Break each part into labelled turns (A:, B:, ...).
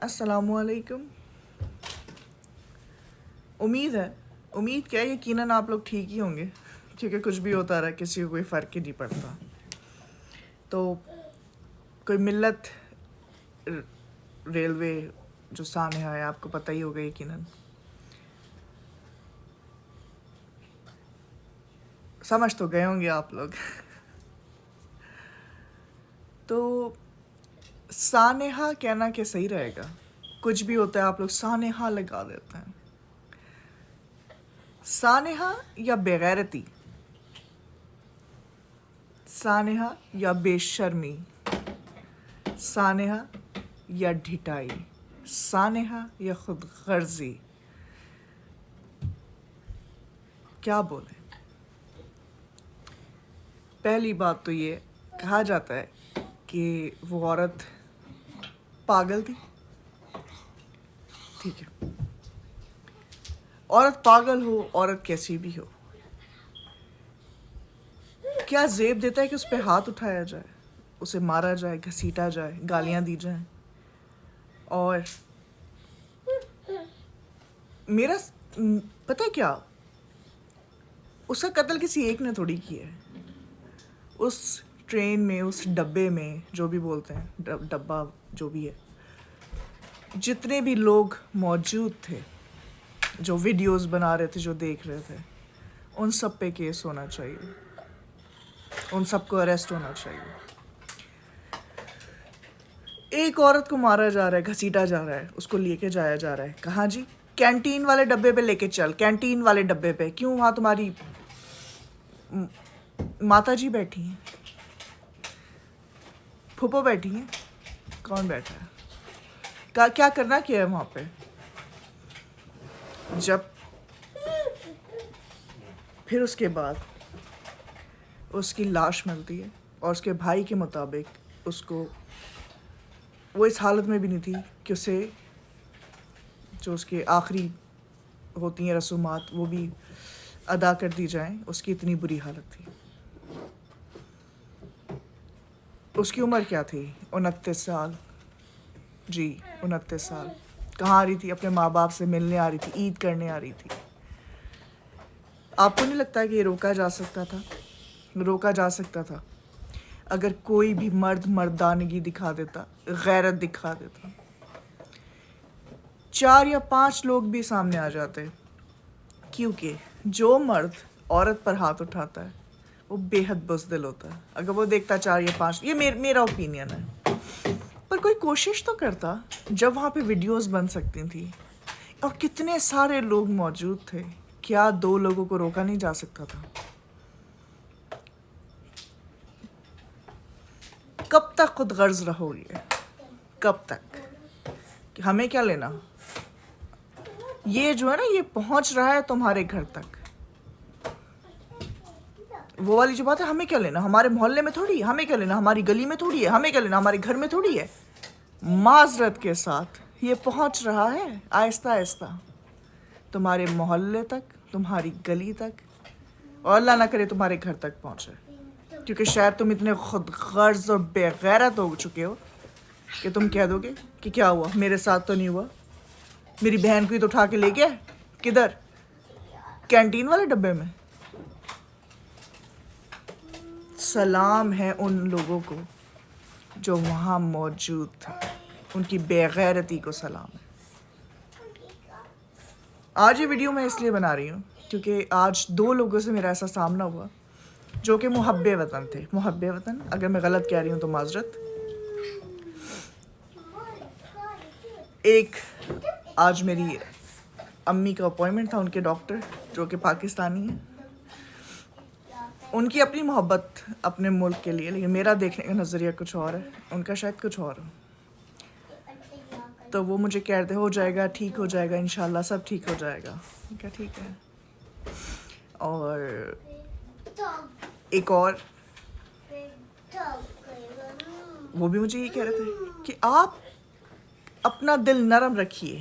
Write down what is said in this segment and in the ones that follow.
A: السلام علیکم. امید کیا یقیناً آپ لوگ ٹھیک ہی ہوں گے، کیونکہ کچھ بھی ہوتا رہا کسی کو کوئی فرق ہی نہیں پڑتا. تو کوئی ملت ریلوے جو سانحہ ہے آپ کو پتہ ہی ہوگا یقیناً. سمجھ تو گئے ہوں گے آپ لوگ. تو سانحہ کہنا کہ صحیح رہے گا. کچھ بھی ہوتا ہے آپ لوگ سانحہ لگا دیتے ہیں. سانحہ یا بےغیرتی، سانحہ یا بے شرمی، سانحہ یا ڈھٹائی، سانحہ یا خود غرضی، کیا بولیں. پہلی بات تو یہ کہا جاتا ہے کہ وہ عورت پاگل تھی. ٹھیک ہے، عورت پاگل ہو، عورت کیسی بھی ہو، کیا زیب دیتا ہے کہ اس پہ ہاتھ اٹھایا جائے، اسے مارا جائے، گھسیٹا جائے، گالیاں دی جائیں. اور میرا پتہ ہے کیا، اس کا قتل کسی ایک نے تھوڑی کیا ہے. اس ٹرین میں، اس ڈبے میں، جو بھی بولتے ہیں ڈبہ جو بھی ہے، جتنے بھی لوگ موجود تھے جو ویڈیوز بنا رہے تھے، جو دیکھ رہے تھے، ان سب پہ کیس ہونا چاہیے، ان سب کو اریسٹ ہونا چاہیے. ایک عورت کو مارا جا رہا ہے، گھسیٹا جا رہا ہے، اس کو لے کے جایا جا رہا ہے کہاں جی؟ کینٹین والے ڈبے پہ لے کے چل. کینٹین والے ڈبے پہ کیوں؟ وہاں تمہاری ماتا جی بیٹھی ہیں، پھوپھو بیٹھی ہیں، کون بیٹھا ہے؟ کیا کرنا کیا ہے وہاں پہ؟ جب پھر اس کے بعد اس کی لاش ملتی ہے، اور اس کے بھائی کے مطابق اس کو، وہ اس حالت میں بھی نہیں تھی کہ اسے جو اس کے آخری ہوتی ہیں رسومات وہ بھی ادا کر دی جائیں. اس کی اتنی بری حالت تھی. اس کی عمر کیا تھی؟ 29 سال. جی 29 سال. کہاں آ رہی تھی؟ اپنے ماں باپ سے ملنے آ رہی تھی، عید کرنے آ رہی تھی. آپ کو نہیں لگتا کہ یہ روکا جا سکتا تھا؟ روکا جا سکتا تھا اگر کوئی بھی مرد مردانگی دکھا دیتا، غیرت دکھا دیتا. 4 یا 5 لوگ بھی سامنے آ جاتے، کیونکہ جو مرد عورت پر ہاتھ اٹھاتا ہے وہ بے حد بزدل ہوتا ہے. اگر وہ دیکھتا 4 یا 5، یہ میرا اوپینین ہے، پر کوئی کوشش تو کرتا. جب وہاں پہ ویڈیوز بن سکتی تھیں اور کتنے سارے لوگ موجود تھے، کیا 2 لوگوں کو روکا نہیں جا سکتا تھا؟ کب تک خود غرض رہو گے؟ کب تک؟ کہ ہمیں کیا لینا؟ یہ جو ہے نا، یہ پہنچ رہا ہے تمہارے گھر تک. وہ والی جو بات ہے، ہمیں کیا لینا؟ ہمارے محلے میں تھوڑی ہے، ہمیں کیا لینا؟ ہماری گلی میں تھوڑی ہے، ہمیں کیا لینا؟ ہمارے گھر میں تھوڑی ہے. معذرت کے ساتھ یہ پہنچ رہا ہے آہستہ آہستہ تمہارے محلے تک، تمہاری گلی تک، اور اللہ نہ کرے تمہارے گھر تک پہنچے. کیونکہ شاید تم اتنے خود غرض اور بے غیرت ہو چکے ہو کہ تم کہہ دو گے کہ کیا ہوا، میرے ساتھ تو نہیں ہوا، میری بہن کو ہی تو اٹھا کے لے گیا. کدھر؟ کینٹین والے ڈبے میں. سلام ہے ان لوگوں کو جو وہاں موجود تھے، ان کی بے غیرتی کو سلام ہے. آج یہ ویڈیو میں اس لیے بنا رہی ہوں کیونکہ آج 2 لوگوں سے میرا ایسا سامنا ہوا جو کہ محب وطن تھے. محب وطن، اگر میں غلط کہہ رہی ہوں تو معذرت. ایک، آج میری امی کا اپوائنمنٹ تھا، ان کے ڈاکٹر جو کہ پاکستانی ہیں. ان کی اپنی محبت اپنے ملک کے لیے، لیکن میرا دیکھنے کا نظریہ کچھ اور ہے، ان کا شاید کچھ اور ہو. تو وہ مجھے کہتے ہو جائے گا، ٹھیک ہو جائے گا، انشاءاللہ سب ٹھیک ہو جائے گا. کیا ٹھیک ہے. اور ایک اور، وہ بھی مجھے یہ کہہ رہے تھے کہ آپ اپنا دل نرم رکھیے.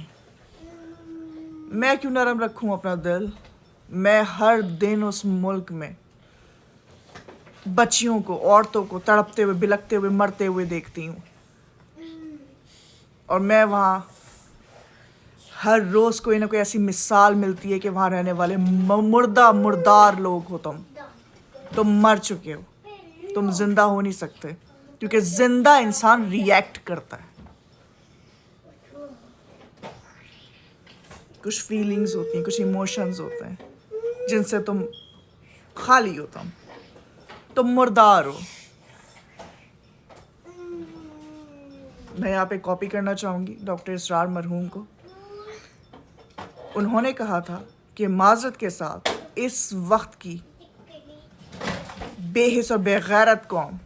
A: میں کیوں نرم رکھوں اپنا دل؟ میں ہر دن اس ملک میں بچیوں کو، عورتوں کو تڑپتے ہوئے، بلکتے ہوئے، مرتے ہوئے دیکھتی ہوں. اور میں وہاں ہر روز کوئی نہ کوئی ایسی مثال ملتی ہے کہ وہاں رہنے والے مردار لوگ ہو، تم مر چکے ہو، تم زندہ ہو نہیں سکتے، کیونکہ زندہ انسان ریئیکٹ کرتا ہے، کچھ فیلنگز ہوتی ہیں، کچھ ایموشنز ہوتے ہیں جن سے تم خالی ہو، تم مردار ہو. میں یہاں پہ کاپی کرنا چاہوں گی ڈاکٹر اسرار مرحوم کو. انہوں نے کہا تھا کہ معذرت کے ساتھ اس وقت کی بے حس اور بے غیرت قوم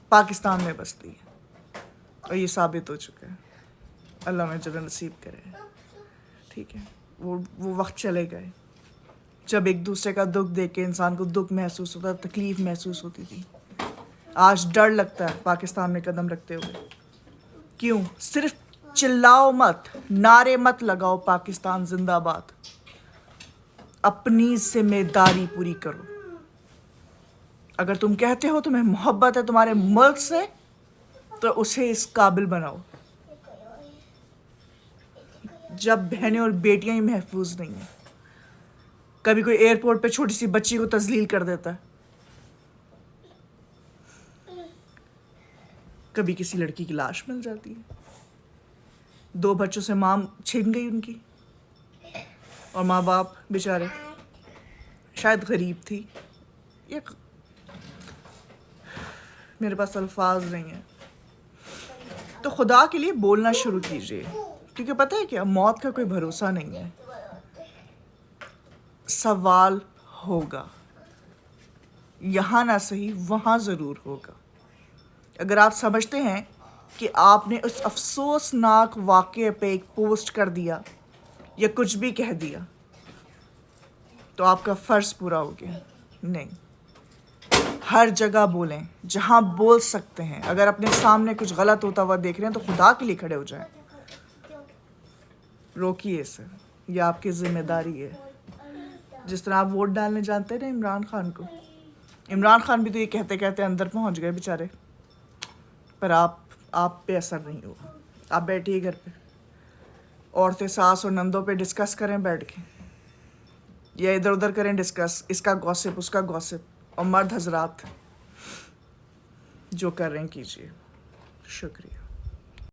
A: پاکستان میں بستی ہے، اور یہ ثابت ہو چکا ہے. اللہ میں جنت نصیب کرے. ٹھیک ہے، وہ وقت چلے گئے جب ایک دوسرے کا دکھ دیکھ کے انسان کو دکھ محسوس ہوتا، تکلیف محسوس ہوتی تھی. آج ڈر لگتا ہے پاکستان میں قدم رکھتے ہوئے. کیوں؟ صرف چلاؤ مت، نعرے مت لگاؤ پاکستان زندہ باد، اپنی ذمہ داری پوری کرو. اگر تم کہتے ہو تمہیں محبت ہے تمہارے ملک سے، تو اسے اس قابل بناؤ. جب بہنیں اور بیٹیاں ہی محفوظ نہیں ہیں، کبھی کوئی ایئرپورٹ پہ چھوٹی سی بچی کو تذلیل کر دیتا ہے، کبھی کسی لڑکی کی لاش مل جاتی ہے، 2 بچوں سے ماں چھن گئی ان کی، اور ماں باپ بیچارے شاید غریب تھی. میرے پاس الفاظ نہیں ہیں. تو خدا کے لیے بولنا شروع کیجیے، کیونکہ پتہ ہے کیا، موت کا کوئی بھروسہ نہیں ہے. سوال ہوگا، یہاں نہ صحیح وہاں ضرور ہوگا. اگر آپ سمجھتے ہیں کہ آپ نے اس افسوسناک واقعے پہ ایک پوسٹ کر دیا یا کچھ بھی کہہ دیا تو آپ کا فرض پورا ہو گیا. نہیں، ہر جگہ بولیں جہاں بول سکتے ہیں. اگر اپنے سامنے کچھ غلط ہوتا ہوا دیکھ رہے ہیں تو خدا کے لیے کھڑے ہو جائیں، روکیے اسے. یہ آپ کی ذمہ داری ہے. جس طرح آپ ووٹ ڈالنے جانتے ہیں عمران خان کو، عمران خان بھی تو یہ کہتے کہتے اندر پہنچ گئے بیچارے، پر آپ پہ اثر نہیں ہوا. آپ بیٹھیے گھر پہ، عورتیں ساس اور نندوں پہ ڈسکس کریں بیٹھ کے، یا ادھر ادھر کریں ڈسکس، اس کا گوسپ اس کا گوسپ. اور مرد حضرات جو کر رہے ہیں کیجیے. شکریہ.